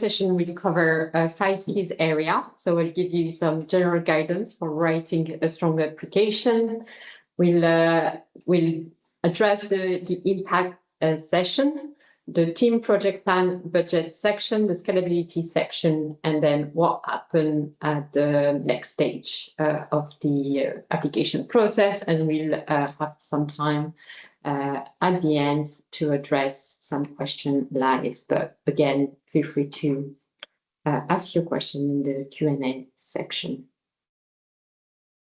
session will cover 5 key areas. So we'll give you some general guidance for writing a strong application. We'll address the impact session, the team project plan budget section, the scalability section, and then what happened at the next stage of the application process. And we'll have some time at the end to address some questions live. But again, feel free to ask your question in the Q&A section.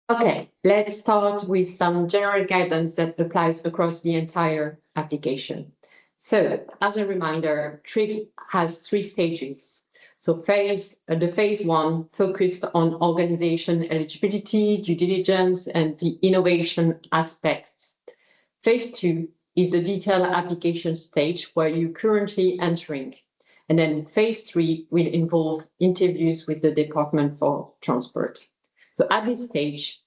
Okay, let's start with some general guidance that applies across the entire application. So as a reminder, TRIG has 3 stages. So the phase 1 focused on organization eligibility, due diligence, and the innovation aspects. Phase 2 is the detailed application stage where you're currently entering. And then phase 3 will involve interviews with the Department for Transport. So at this stage,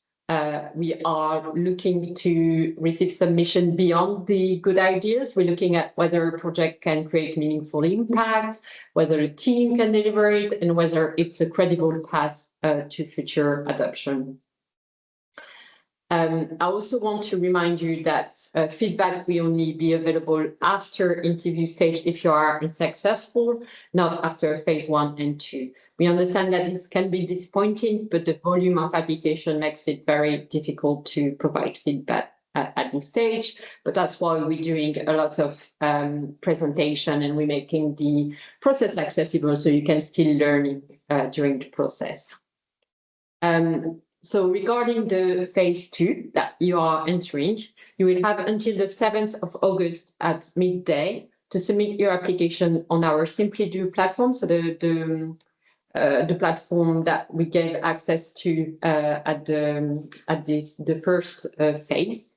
we are looking to receive submission beyond the good ideas. We're looking at whether a project can create meaningful impact, whether a team can deliver it, and whether it's a credible path to future adoption. I also want to remind you that feedback will only be available after interview stage if you are unsuccessful, not after phase 1 and 2. We understand that this can be disappointing, but the volume of application makes it very difficult to provide feedback at this stage. But that's why we're doing a lot of presentation, and we're making the process accessible so you can still learn during the process. So regarding the phase 2 that you are entering, you will have until the 7th of August at midday to submit your application on our Simply Do platform. So the platform that we gave access to at the first phase.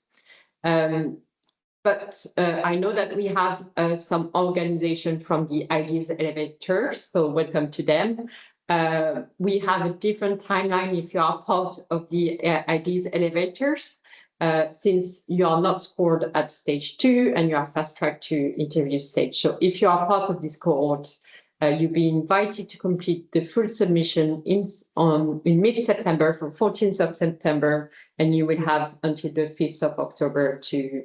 But I know that we have some organization from the Ideas Elevators, so welcome to them. We have a different timeline if you are part of the Ideas Elevators, since you are not scored at stage 2 and you are fast-tracked to interview stage. So if you are part of this cohort, you'll be invited to complete the full submission in mid-September, from 14th of September, and you will have until the 5th of October to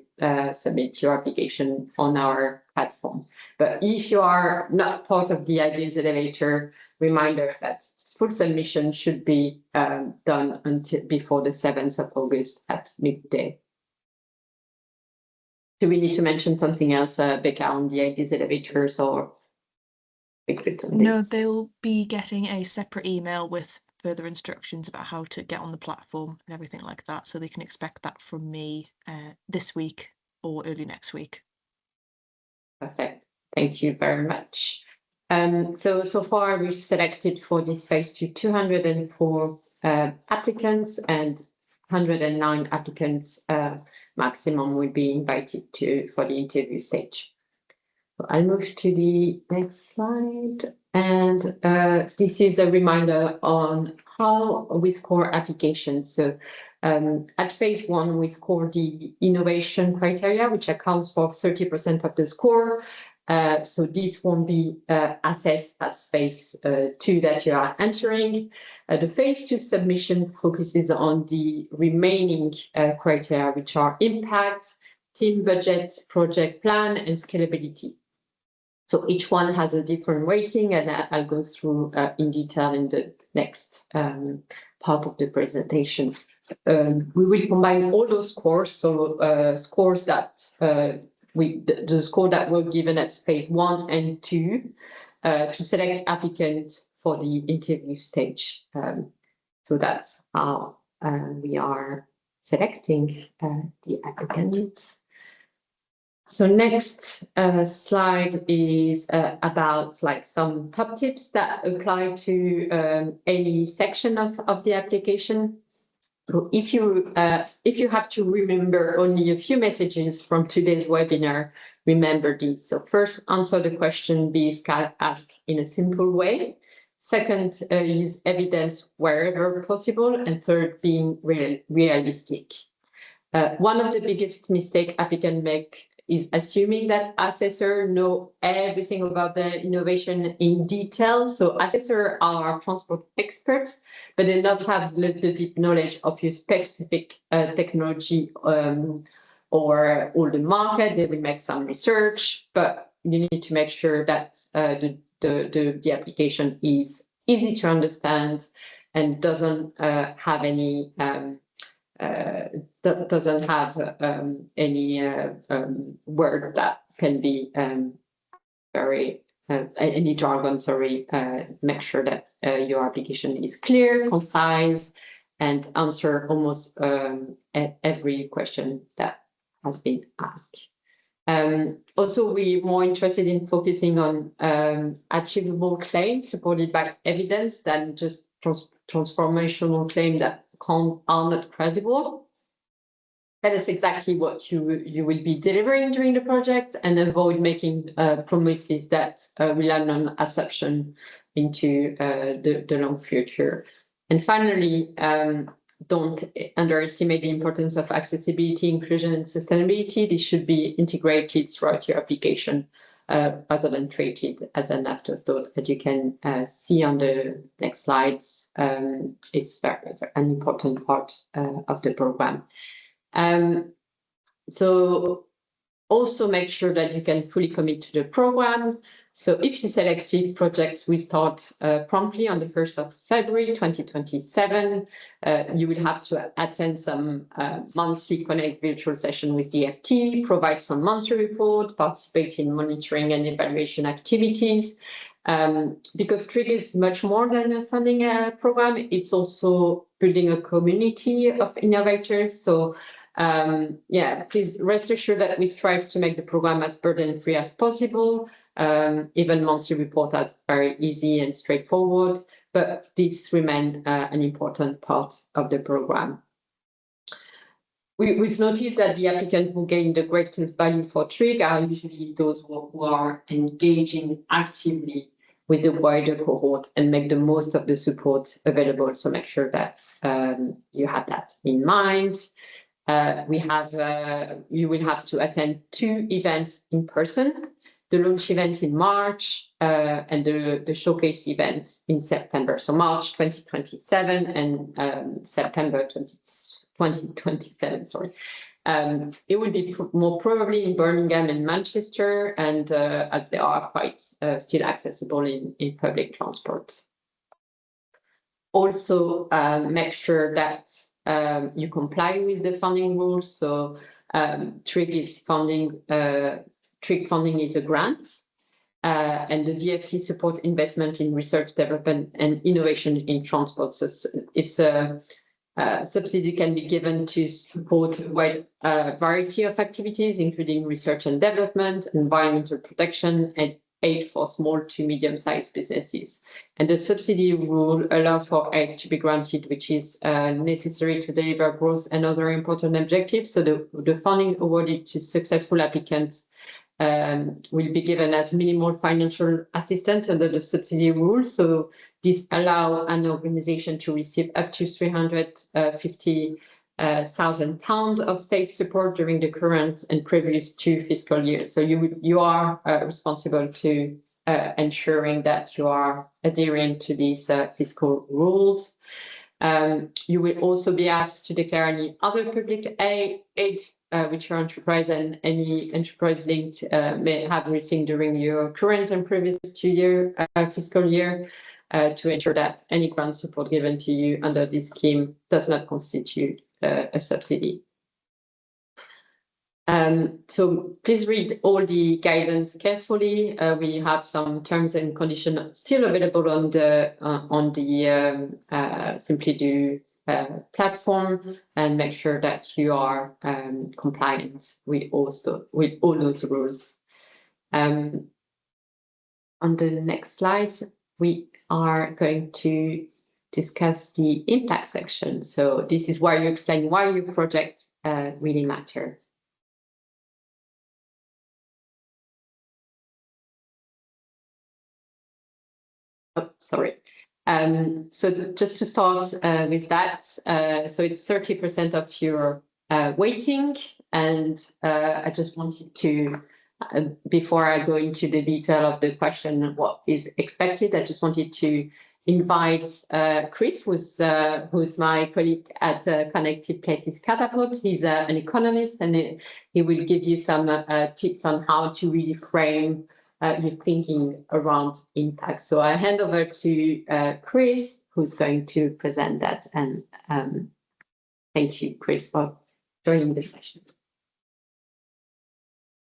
submit your application on our platform. But if you are not part of the Ideas Elevator, reminder that full submission should be done before the 7th of August at midday. Do we need to mention something else, Becca, on the Ideas Elevators, or? No, they'll be getting a separate email with further instructions about how to get on the platform and everything like that, so they can expect that from me this week or early next week. Perfect. Thank you very much. So far we've selected for this phase 2 204 applicants, and 109 applicants maximum will be invited for the interview stage. So I'll move to the next slide, and this is a reminder on how we score applications. So at phase 1, we score the innovation criteria, which accounts for 30% of the score. So this won't be assessed as phase 2 that you are entering. The phase 2 submission focuses on the remaining criteria, which are impact, team budget, project plan, and scalability. So each one has a different weighting, and I'll go through in detail in the next part of the presentation. We will combine all those scores, so scores that the score that were given at phase 1 and 2 to select applicants for the interview stage. So that's how we are selecting the applicants. So next slide is about some top tips that apply to any section of the application. So if you have to remember only a few messages from today's webinar, remember these. So first, answer the question be asked in a simple way. Second, use evidence wherever possible. And third, being realistic. One of the biggest mistakes applicants make is assuming that assessors know everything about the innovation in detail. So assessors are transport experts, but they not have the deep knowledge of your specific technology or all the market. They will make some research, but you need to make sure that the application is easy to understand and doesn't have any doesn't have any word that can be very any jargon. Sorry. Make sure that your application is clear, concise, and answer almost every question that has been asked. Also, we're more interested in focusing on achievable claims supported by evidence than just transformational claims that are not credible. That is exactly what you will be delivering during the project, and avoid making promises that rely on assumption into the long future. And finally, don't underestimate the importance of accessibility, inclusion, and sustainability. This should be integrated throughout your application rather than treated as an afterthought. As you can see on the next slides, it's an important part of the program. So also make sure that you can fully commit to the program. So if you selected projects, we start promptly on the 1st of February 2027. You will have to attend some monthly Connect virtual session with DFT, provide some monthly report, participate in monitoring and evaluation activities. Because TRIG is much more than a funding program, it's also building a community of innovators. So please rest assured that we strive to make the program as burden-free as possible. Even monthly report are very easy and straightforward, but this remains an important part of the program. We've noticed that the applicants who gain the greatest value for TRIG are usually those who are engaging actively with the wider cohort and make the most of the support available. So make sure that you have that in mind. You will have to attend 2 events in person, the launch event in March and the showcase event in September. So March 2027 and September 2027, sorry. It will be more probably in Birmingham and Manchester, and as they are quite still accessible in public transport. Also, make sure that you comply with the funding rules. So TRIG funding is a grant, and the DFT support investment in research, development, and innovation in transport. So it's a subsidy can be given to support a wide variety of activities, including research and development, environmental protection, and aid for small to medium-sized businesses. And the subsidy rule allows for aid to be granted, which is necessary to deliver growth and other important objectives. So the funding awarded to successful applicants will be given as minimal financial assistance under the subsidy rule. So this allows an organization to receive up to £350,000 of state support during the current and previous 2 fiscal years. So you are responsible to ensuring that you are adhering to these fiscal rules. You will also be asked to declare any other public aid which your enterprise and any enterprise linked may have received during your current and previous 2-year fiscal year to ensure that any grant support given to you under this scheme does not constitute a subsidy. So please read all the guidance carefully. We have some terms and conditions still available on the Simply Do platform, and make sure that you are compliant with all those rules. On the next slide, we are going to discuss the impact section. So this is where you explain why your projects really matter. Oh, sorry. So just to start with that, so it's 30% of your waiting. And I just wanted to, before I go into the detail of the question, what is expected, I just wanted to invite Chris, who's my colleague at Connected Places Catapult. He's an economist, and he will give you some tips on how to really frame your thinking around impact. So I hand over to Chris, who's going to present that. And thank you, Chris, for joining the session.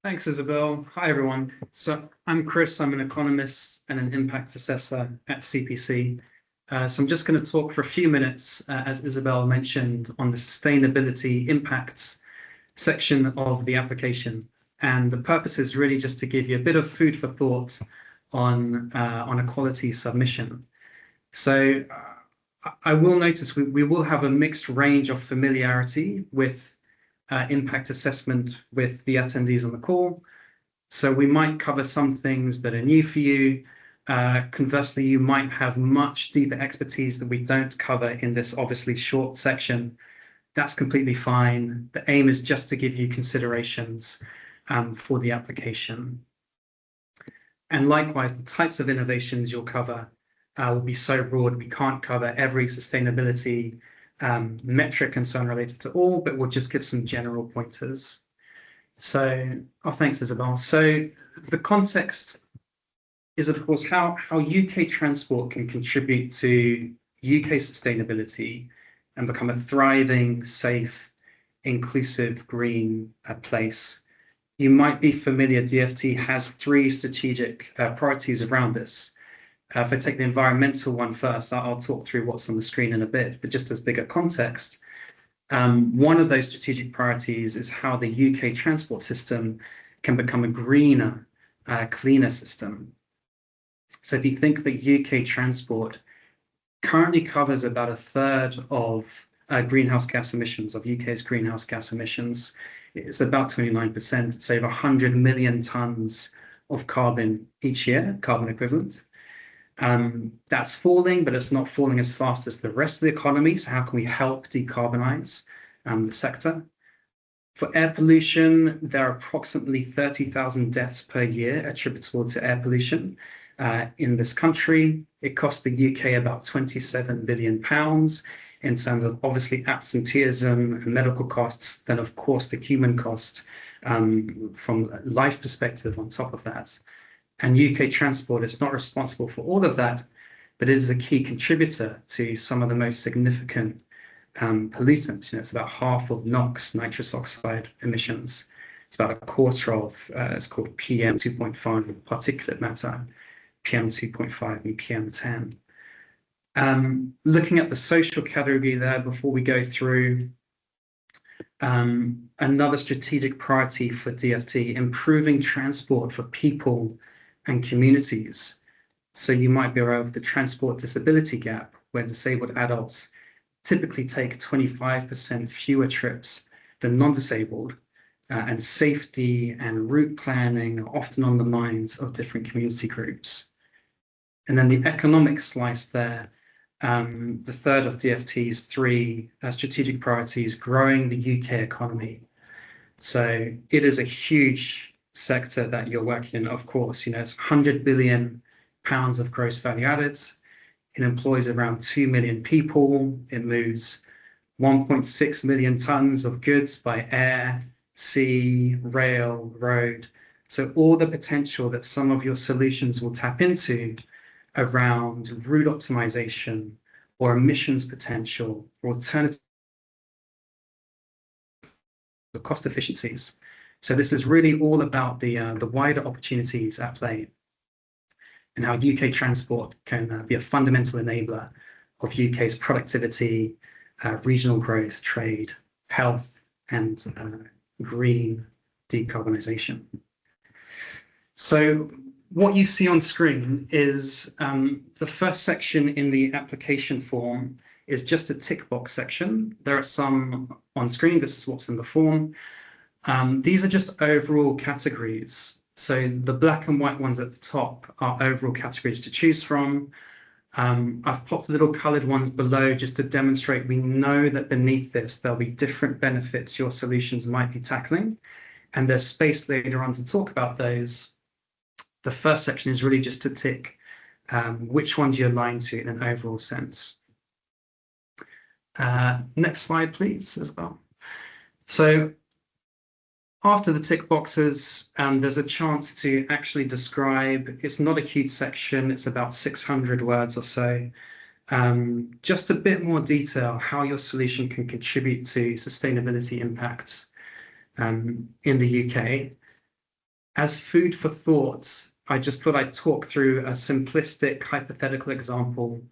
Thanks, Isabel. Hi, everyone. So I'm Chris. I'm an economist and an impact assessor at CPC. So I'm just going to talk for a few minutes, as Isabel mentioned, on the sustainability impacts section of the application. And the purpose is really just to give you a bit of food for thought on a quality submission. So I will notice we will have a mixed range of familiarity with impact assessment with the attendees on the call. So we might cover some things that are new for you. Conversely, you might have much deeper expertise that we don't cover in this obviously short section. That's completely fine. The aim is just to give you considerations for the application. And likewise, the types of innovations you'll cover will be so broad, we can't cover every sustainability metric and so on related to all, but we'll just give some general pointers. So, thanks, Isabel. So the context is, of course, how UK transport can contribute to UK sustainability and become a thriving, safe, inclusive, green place. You might be familiar, DfT has 3 strategic priorities around this. If I take the environmental one first, I'll talk through what's on the screen in a bit, but just as bigger context, one of those strategic priorities is how the UK transport system can become a greener, cleaner system. So if you think that UK transport currently covers about 1/3 of greenhouse gas emissions, of UK's greenhouse gas emissions, it's about 29%, it's over 100 million tons of carbon each year, carbon equivalent. That's falling, but it's not falling as fast as the rest of the economy. So how can we help decarbonize the sector? For air pollution, there are approximately 30,000 deaths per year attributable to air pollution in this country. It costs the UK about £27 billion in terms of obviously absenteeism and medical costs, then of course the human cost from a life perspective on top of that. And UK transport is not responsible for all of that, but it is a key contributor to some of the most significant pollutants. You know, it's about half of NOx, nitrous oxide emissions. It's about 1/4 of, it's called PM 2.5, particulate matter, PM 2.5 and PM 10. Looking at the social category there before we go through, another strategic priority for DfT, improving transport for people and communities. So you might be aware of the transport disability gap, where disabled adults typically take 25% fewer trips than non-disabled, and safety and route planning are often on the minds of different community groups. And then the economic slice there, the third of DfT's 3 strategic priorities, growing the UK economy. So it is a huge sector that you're working in, of course. You know, it's £100 billion of gross value added. It employs around 2 million people. It moves 1.6 million tons of goods by air, sea, rail, road. So all the potential that some of your solutions will tap into around route optimization or emissions potential or alternative cost efficiencies. So this is really all about the wider opportunities at play and how UK transport can be a fundamental enabler of UK's productivity, regional growth, trade, health, and green decarbonisation. So what you see on screen is the first section in the application form is just a tick box section. There are some on screen. This is what's in the form. These are just overall categories. So the black and white ones at the top are overall categories to choose from. I've popped little coloured ones below just to demonstrate we know that beneath this there'll be different benefits your solutions might be tackling, and there's space later on to talk about those. The first section is really just to tick which ones you align to in an overall sense. Next slide, please, as well. So after the tick boxes, there's a chance to actually describe, it's not a huge section, it's about 600 words or so, just a bit more detail how your solution can contribute to sustainability impacts in the UK. As food for thought, I just thought I'd talk through a simplistic hypothetical example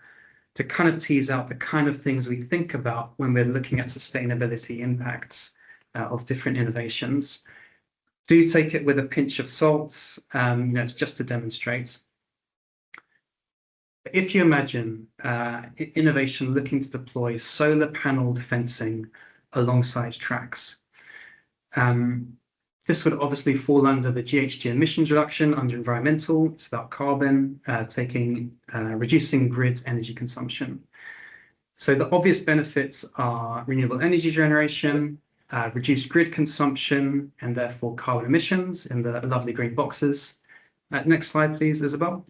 to kind of tease out the kind of things we think about when we're looking at sustainability impacts of different innovations. Do take it with a pinch of salt, it's just to demonstrate. If you imagine innovation looking to deploy solar paneled fencing alongside tracks, this would obviously fall under the GHG emissions reduction under environmental. It's about carbon, reducing grid energy consumption. So the obvious benefits are renewable energy generation, reduced grid consumption, and therefore carbon emissions in the lovely green boxes. Next slide, please, Isabel.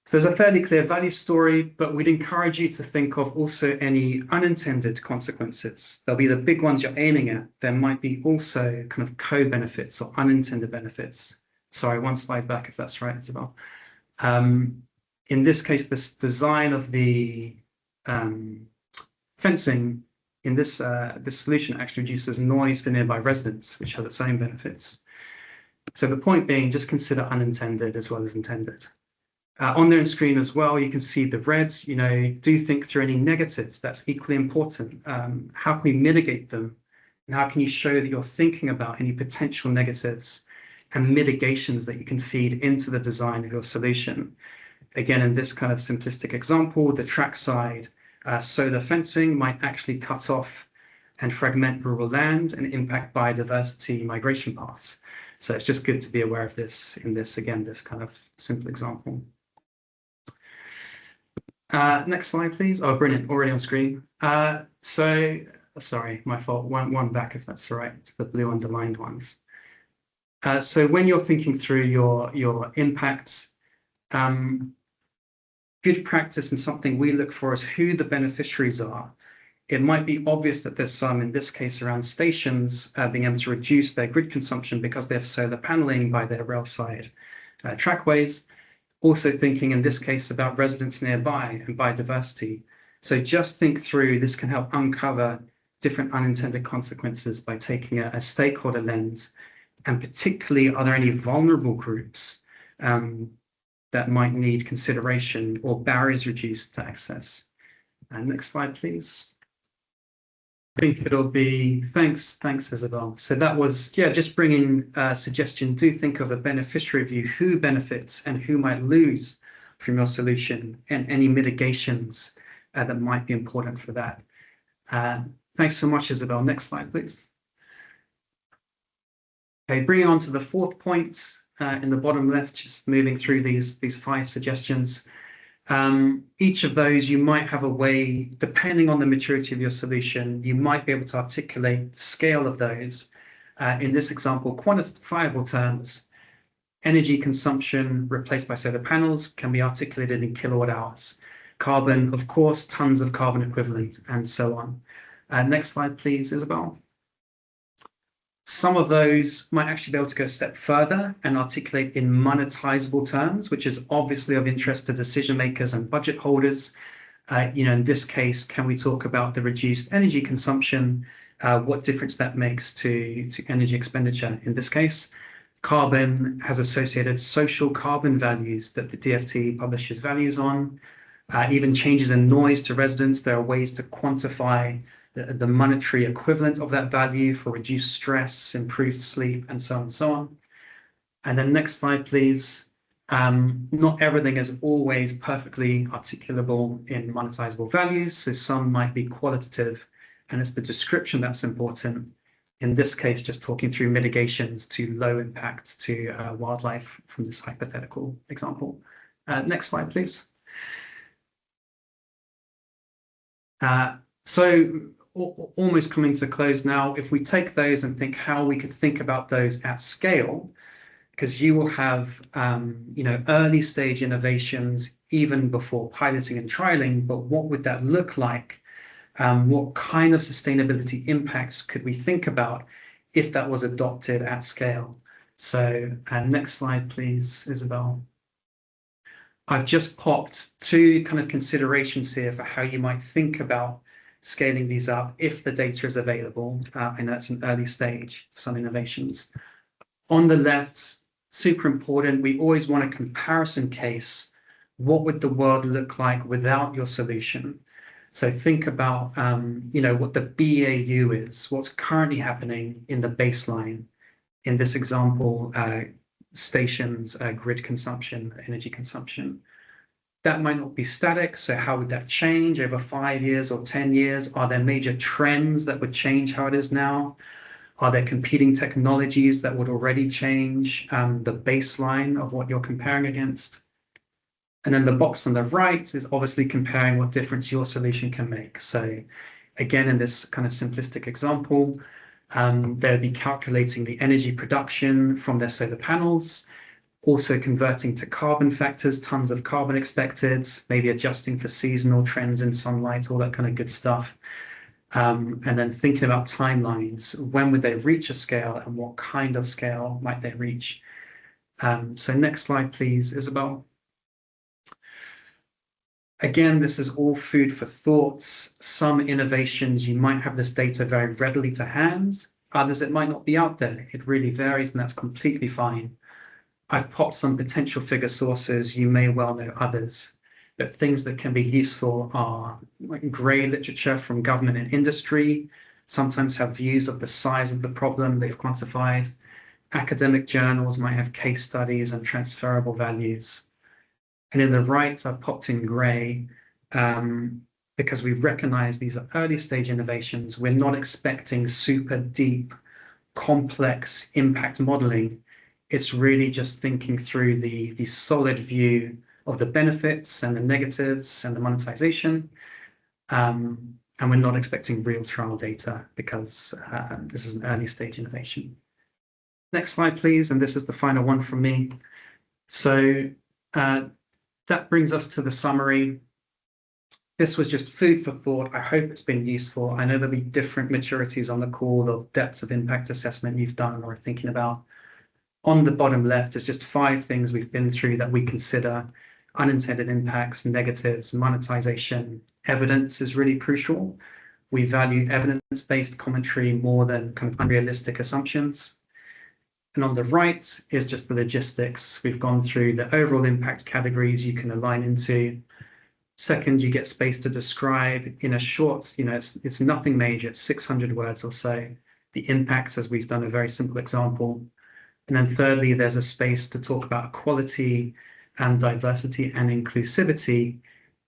There's a fairly clear value story, but we'd encourage you to think of also any unintended consequences. There'll be the big ones you're aiming at. There might be also kind of co-benefits or unintended benefits. Sorry, one slide back if that's right, Isabel. In this case, this design of the fencing in this solution actually reduces noise for nearby residents, which has its own benefits. So the point being, just consider unintended as well as intended. On their screen as well, you can see the reds, do think through any negatives. That's equally important. How can we mitigate them? And how can you show that you're thinking about any potential negatives and mitigations that you can feed into the design of your solution? Again, in this kind of simplistic example, the trackside solar fencing might actually cut off and fragment rural land and impact biodiversity migration paths. So it's just good to be aware of this in this, again, this kind of simple example. Next slide, please. Oh, brilliant, already on screen. So, sorry, my fault. One back if that's all right. It's the blue underlined ones. So when you're thinking through your impacts, good practice and something we look for is who the beneficiaries are. It might be obvious that there's some, in this case, around stations being able to reduce their grid consumption because they have solar paneling by their railside trackways. Also thinking in this case about residents nearby and biodiversity. So just think through, this can help uncover different unintended consequences by taking a stakeholder lens, and particularly are there any vulnerable groups that might need consideration or barriers reduced to access. And next slide, please. I think it'll be, thanks Isabel. So that was, just bringing a suggestion. Do think of a beneficiary view, who benefits and who might lose from your solution, and any mitigations that might be important for that. Thanks so much, Isabel. Next slide, please. Okay, bringing on to the fourth point in the bottom left, just moving through these 5 suggestions. Each of those, you might have a way, depending on the maturity of your solution, you might be able to articulate the scale of those. In this example, quantifiable terms, energy consumption replaced by solar panels can be articulated in kilowatt hours. Carbon, of course, tons of carbon equivalent, and so on. Next slide, please, Isabel. Some of those might actually be able to go a step further and articulate in monetizable terms, which is obviously of interest to decision makers and budget holders. In this case, can we talk about the reduced energy consumption, what difference that makes to energy expenditure in this case? Carbon has associated social carbon values that the DFT publishes values on. Even changes in noise to residents, there are ways to quantify the monetary equivalent of that value for reduced stress, improved sleep, and so on and so on. And then next slide, please. Not everything is always perfectly articulable in monetizable values, so some might be qualitative, and it's the description that's important. In this case, just talking through mitigations to low impact to wildlife from this hypothetical example. Next slide, please. So almost coming to close now, if we take those and think how we could think about those at scale, because you will have early stage innovations even before piloting and trialing, but what would that look like? What kind of sustainability impacts could we think about if that was adopted at scale? So next slide, please, Isabel. I've just popped two kind of considerations here for how you might think about scaling these up if the data is available. I know it's an early stage for some innovations. On the left, super important, we always want a comparison case. What would the world look like without your solution? So think about, what the BAU is, what's currently happening in the baseline. In this example, stations, grid consumption, energy consumption. That might not be static. So how would that change over 5 years or 10 years? Are there major trends that would change how it is now? Are there competing technologies that would already change the baseline of what you're comparing against? And then the box on the right is obviously comparing what difference your solution can make. So again, in this kind of simplistic example, they'll be calculating the energy production from their solar panels, also converting to carbon factors, tons of carbon expected, maybe adjusting for seasonal trends in sunlight, all that kind of good stuff. And then thinking about timelines, when would they reach a scale and what kind of scale might they reach? So next slide, please, Isabel. Again, this is all food for thoughts. Some innovations, you might have this data very readily to hand. Others, it might not be out there. It really varies, and that's completely fine. I've popped some potential figure sources. You may well know others, but things that can be useful are like grey literature from government and industry, sometimes have views of the size of the problem they've quantified. Academic journals might have case studies and transferable values. And in the right, I've popped in grey because we recognize these are early stage innovations. We're not expecting super deep, complex impact modeling. It's really just thinking through the solid view of the benefits and the negatives and the monetization. And we're not expecting real trial data because this is an early stage innovation. Next slide, please. And this is the final one from me. So that brings us to the summary. This was just food for thought. I hope it's been useful. I know there'll be different maturities on the call of depths of impact assessment you've done or are thinking about. On the bottom left is just 5 things we've been through that we consider: unintended impacts, negatives, monetization. Evidence is really crucial. We value evidence-based commentary more than kind of unrealistic assumptions. And on the right is just the logistics. We've gone through the overall impact categories you can align into. Second, you get space to describe in a short, it's nothing major, it's 600 words or so, the impacts, as we've done a very simple example. And then thirdly, there's a space to talk about equality and diversity and inclusivity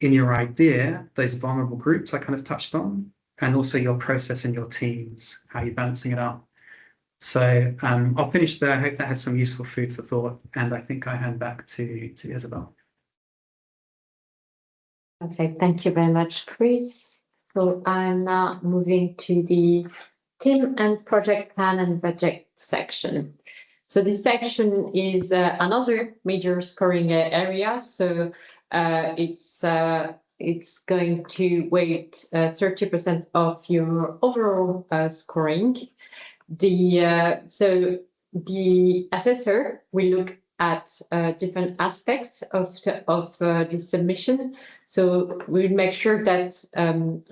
in your idea, those vulnerable groups I kind of touched on, and also your process and your teams, how you're balancing it out. So I'll finish there. I hope that had some useful food for thought, and I think I hand back to Isabel. Okay, thank you very much, Chris. So I'm now moving to the team and project plan and budget section. So this section is another major scoring area. So it's going to weight 30% of your overall scoring. So the assessor will look at different aspects of the submission. So we'll make sure that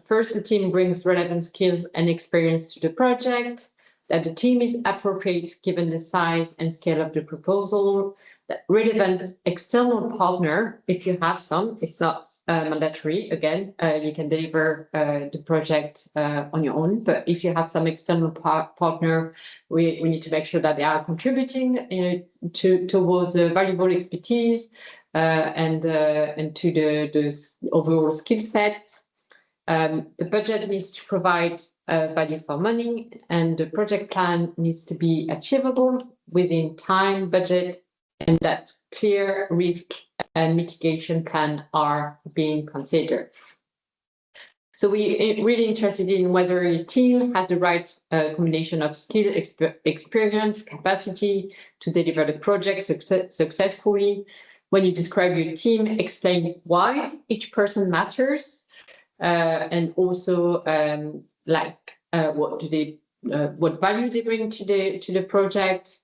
first the team brings relevant skills and experience to the project, that the team is appropriate given the size and scale of the proposal, that relevant external partner, if you have some, it's not mandatory. Again, you can deliver the project on your own, but if you have some external partner, we need to make sure that they are contributing towards valuable expertise and to the overall skill sets. The budget needs to provide value for money, and the project plan needs to be achievable within time, budget, and that clear risk and mitigation plan are being considered. So we're really interested in whether your team has the right combination of skill, experience, capacity to deliver the project successfully. When you describe your team, explain why each person matters, and also what value they bring to the project.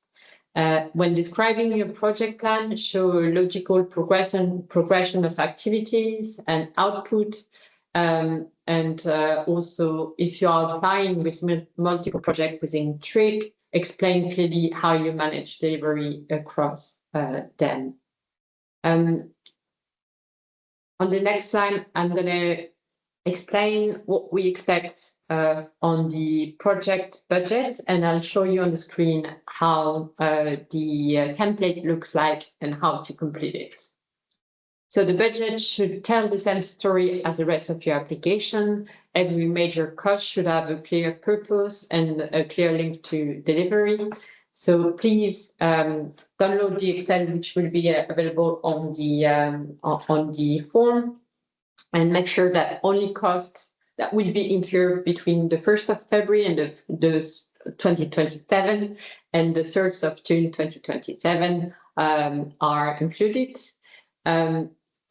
When describing your project plan, show a logical progression of activities and output. And also, if you are applying with multiple projects within TRIG, explain clearly how you manage delivery across them. On the next slide, I'm going to explain what we expect on the project budget, and I'll show you on the screen how the template looks like and how to complete it. So the budget should tell the same story as the rest of your application. Every major cost should have a clear purpose and a clear link to delivery. So please download the Excel, which will be available on the form, and make sure that only costs that will be incurred between the 1st of February and the 2027 and the 3rd of June 2027 are included.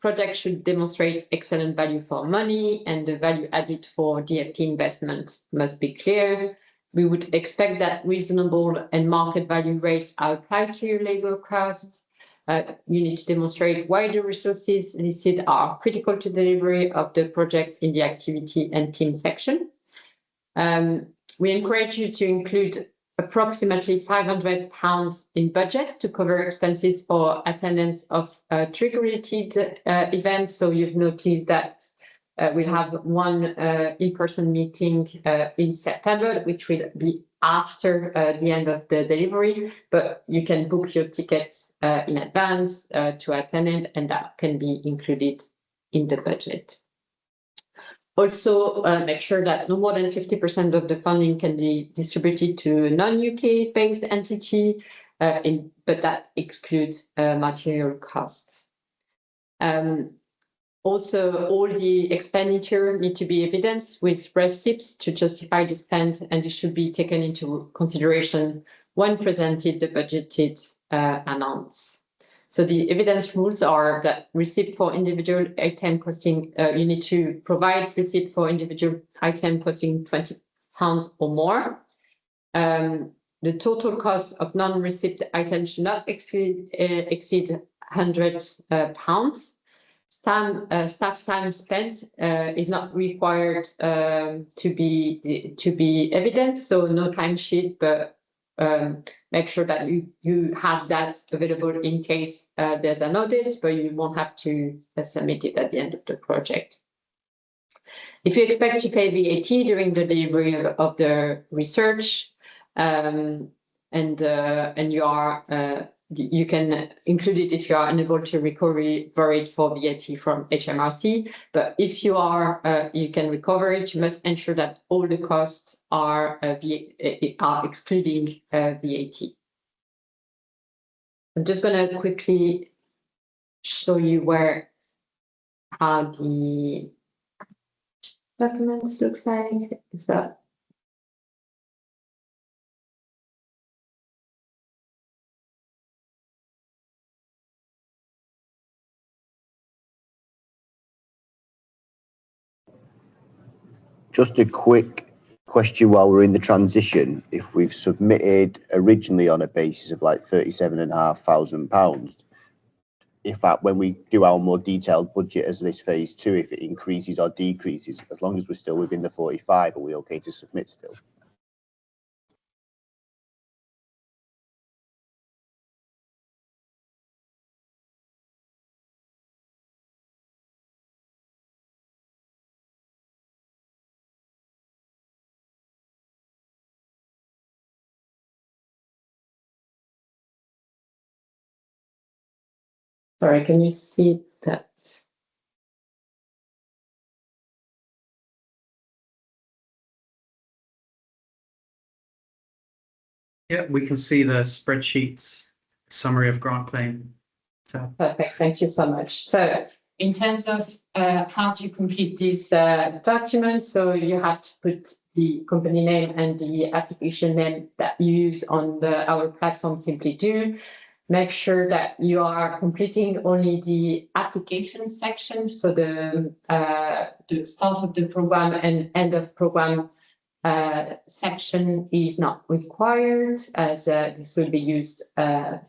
Projects should demonstrate excellent value for money, and the value added for DFT investment must be clear. We would expect that reasonable and market value rates are applied to your labor costs. You need to demonstrate why the resources listed are critical to delivery of the project in the activity and team section. We encourage you to include approximately £500 in budget to cover expenses for attendance of TRIG-related events. So you've noticed that we have one in-person meeting in September, which will be after the end of the delivery, but you can book your tickets in advance to attend it, and that can be included in the budget. Also, make sure that no more than 50% of the funding can be distributed to a non-UK based entity, but that excludes material costs. Also, all the expenditure need to be evidenced with receipts to justify the spend, and it should be taken into consideration when presented the budgeted amounts. So the evidence rules are that receipt for individual item costing, you need to provide receipt for individual item costing £20 or more. The total cost of non-receipt items should not exceed £100. Staff time spent is not required to be evident, so no timesheet, but make sure that you have that available in case there's an audit, but you won't have to submit it at the end of the project. If you expect to pay VAT during the delivery of the research, and you can include it if you are unable to recover it for VAT from HMRC. But if you are, you can recover it. You must ensure that all the costs are excluding VAT. I'm just going to quickly show you how the documents looks like. Is that? Just a quick question while we're in the transition. If we've submitted originally on a basis of like £37,500, if that, when we do our more detailed budget as this phase 2, if it increases or decreases, as long as we're still within the 45, are we okay to submit still? Sorry, can you see that? Yeah, we can see the spreadsheet summary of grant claim. So Perfect, thank you so much. So in terms of how to complete this document. So you have to put the company name and the application name that you use on our platform Simply Do. Make sure that you are completing only the application section, so the start of the program and end of program section is not required, as this will be used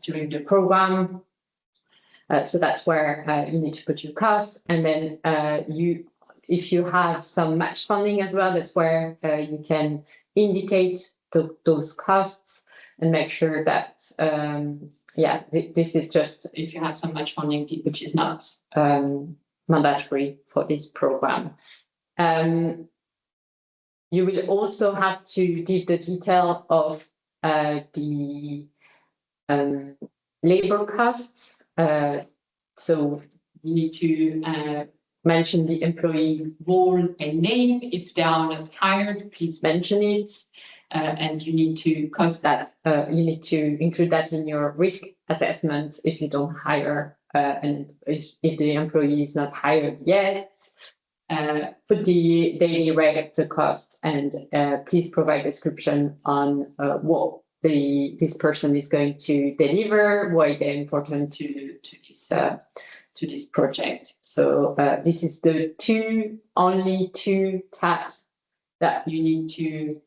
during the program. So that's where you need to put your costs, and then if you have some match funding as well, that's where you can indicate those costs and make sure that this is just if you have some match funding, which is not mandatory for this program. You will also have to give the detail of the labor costs. So you need to mention the employee role and name. If they are not hired, please mention it. And you need to you need to include that in your risk assessment if you don't hire and if the employee is not hired yet. Put the daily rate, the cost, and please provide description on what this person is going to deliver, why they're important to this project. So this is the only two tabs that you need to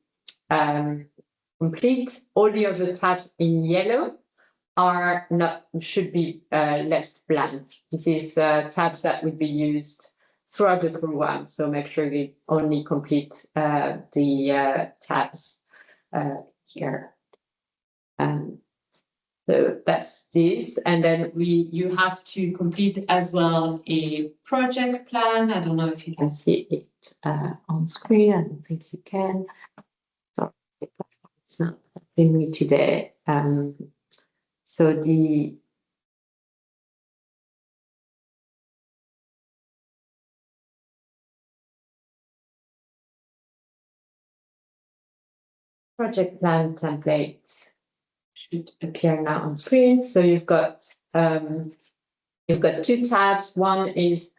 complete. All the other tabs in yellow should be left blank. This is tabs that would be used throughout the program. So make sure you only complete the tabs here. So that's this, and then you have to complete as well a project plan. I don't know if you can see it on screen. I don't think you can. Sorry, it's not helping me today. So the project plan template should appear now on screen. So you've got two tabs. One is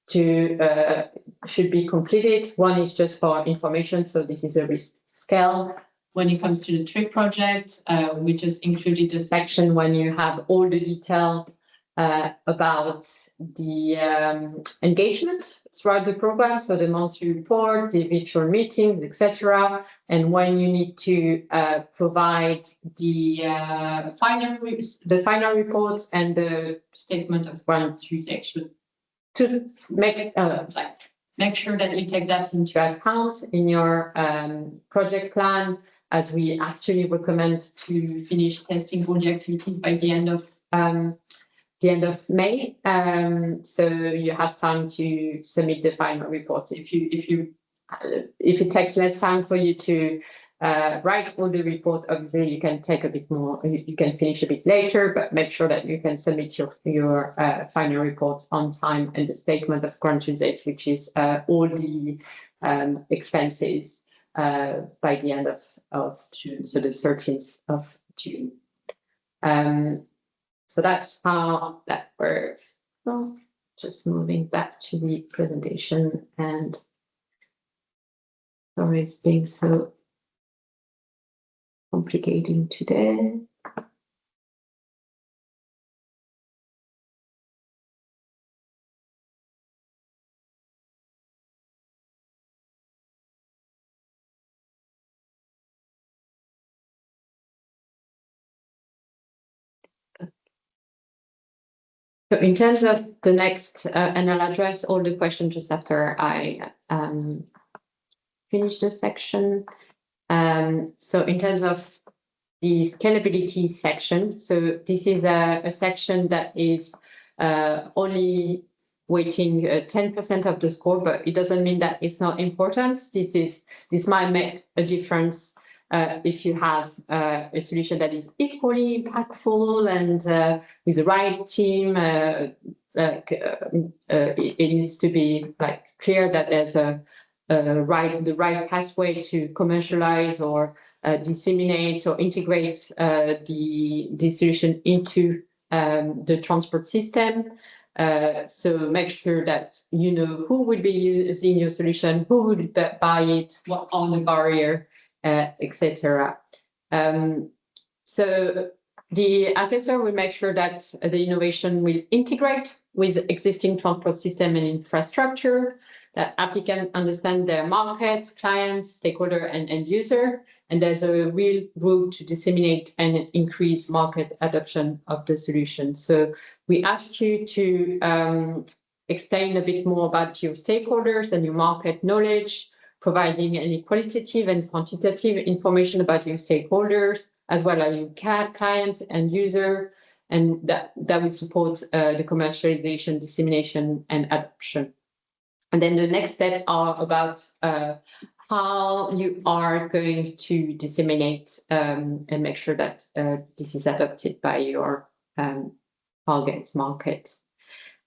should be completed. One is just for information. So this is a risk scale. When it comes to the TRIG project, we just included a section when you have all the detail about the engagement throughout the program, so the monthly report, the virtual meetings, etc. And when you need to provide the final reports and the statement of grant usage to make sure that you take that into account in your project plan, as we actually recommend to finish testing all the activities by the end of May. So you have time to submit the final report. If it takes less time for you to write all the report, obviously you can take a bit more, you can finish a bit later, but make sure that you can submit your final report on time, and the statement of grant usage, which is all the expenses by the end of June, so the 13th of June. So that's how that works. So just moving back to the presentation, and sorry it's being so complicating today. So in terms of the next, and I'll address all the questions just after I finish this section. So in terms of the scalability section, so this is a section that is only weighting 10% of the score, but it doesn't mean that it's not important. This might make a difference if you have a solution that is equally impactful and with the right team. It needs to be clear that there's the right pathway to commercialize or disseminate or integrate the solution into the transport system. So make sure that you know who will be using your solution, who would buy it, what are the barrier, etc. So the assessor will make sure that the innovation will integrate with existing transport system and infrastructure, that applicants understand their markets, clients, stakeholder, and end user, and there's a real room to disseminate and increase market adoption of the solution. So we ask you to explain a bit more about your stakeholders and your market knowledge, providing any qualitative and quantitative information about your stakeholders, as well as your clients and user, and that will support the commercialization, dissemination, and adoption. And then the next step are about how you are going to disseminate and make sure that this is adopted by your target market.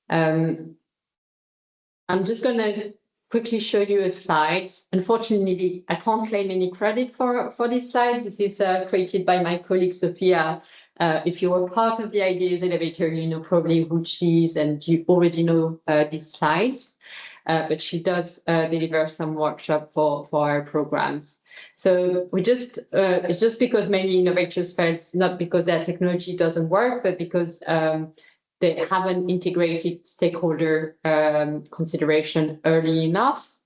I'm just going to quickly show you a slide. Unfortunately, I can't claim any credit for this slide. This is created by my colleague Sophia. If you are part of the Ideas Elevator, you know probably who she is and you already know these slides. But she does deliver some workshop for our programs. So it's just because many innovators fail, not because their technology doesn't work, but because they haven't integrated stakeholder consideration early enough.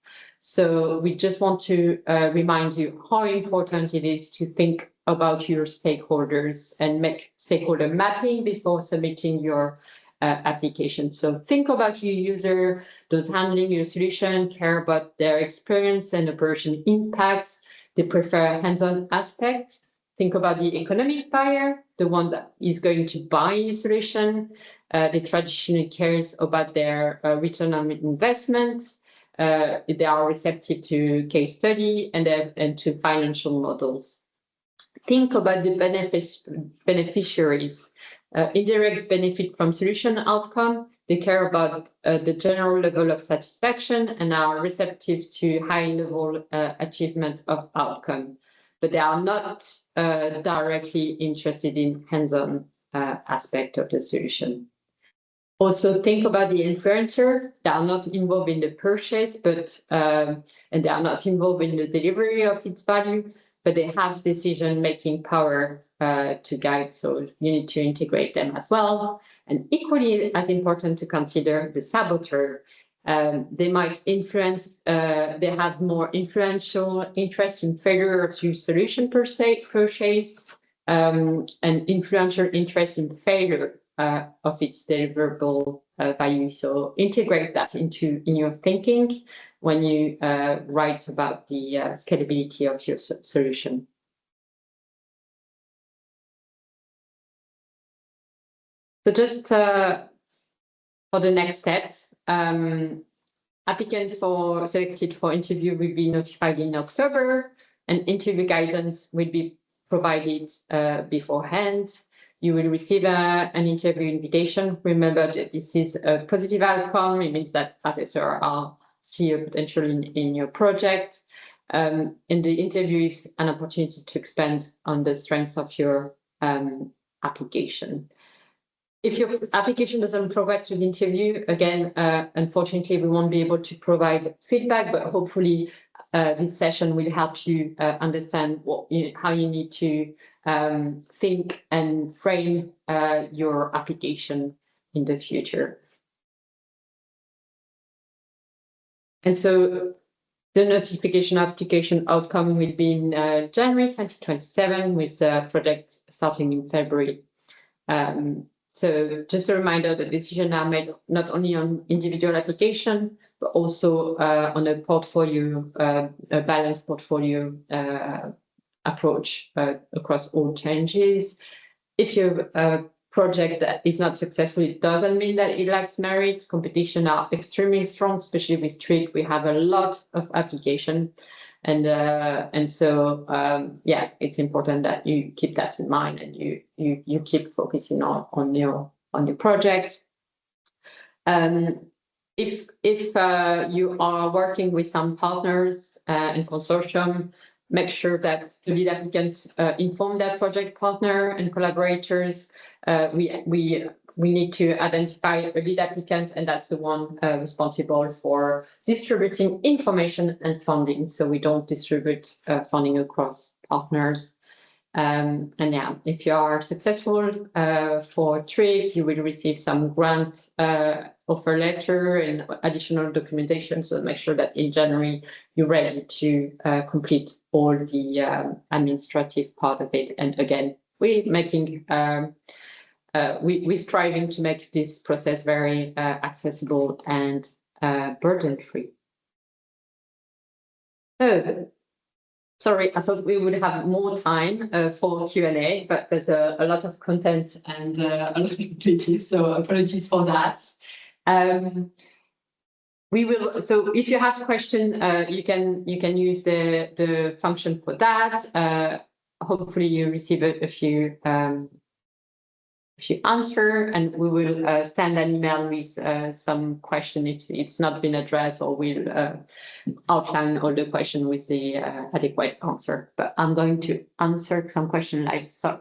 So we just want to remind you how important it is to think about your stakeholders and make stakeholder mapping before submitting your application. So think about your user, those handling your solution, care about their experience and operation impacts. They prefer hands-on aspect. Think about the economic buyer, the one that is going to buy your solution. They traditionally cares about their return on investment. They are receptive to case study and to financial models. Think about the beneficiaries. Indirect benefit from solution outcome. They care about the general level of satisfaction and are receptive to high level achievement of outcome, but they are not directly interested in hands-on aspect of the solution. Also think about the influencer. They are not involved in the purchase, but and they are not involved in the delivery of its value, but they have decision-making power to guide. So you need to integrate them as well. And equally as important to consider the saboteur. They might influence, they have more influential interest in failure of your solution purchase, and influential interest in failure of its deliverable value. So integrate that in your thinking when you write about the scalability of your solution. So just for the next step, applicant selected for interview will be notified in October, and interview guidance will be provided beforehand. You will receive an interview invitation. Remember that this is a positive outcome. It means that assessors see a potential in your project. And the interview is an opportunity to expand on the strengths of your application. If your application doesn't progress to the interview, again, unfortunately, we won't be able to provide feedback, but hopefully this session will help you understand how you need to think and frame your application in the future. And so the notification application outcome will be in January 2027 with projects starting in February. So just a reminder, the decisions are made not only on individual application, but also on a portfolio, a balanced portfolio approach across all changes. If your project that is not successful, it doesn't mean that it lacks merit. Competition are extremely strong, especially with TRIG. We have a lot of application. And so yeah, it's important that you keep that in mind and you keep focusing on your project. If you are working with some partners and consortium, make sure that the lead applicants inform their project partner and collaborators. We we need to identify a lead applicant, and that's the one responsible for distributing information and funding. So we don't distribute funding across partners. And yeah, if you are successful for TRIG, you will receive some grant offer letter and additional documentation. So make sure that in January you're ready to complete all the administrative part of it. And again, we're making we're striving to make this process very accessible and burden-free. So, sorry, I thought we would have more time for Q&A, but there's a lot of content and a lot of glitches, so apologies for that. We will. So if you have a question, you can use the function for that. Hopefully, you receive a few answer, and we will send an email with some question if it's not been addressed, or we'll outline all the question with the adequate answer. But I'm going to answer some question like so.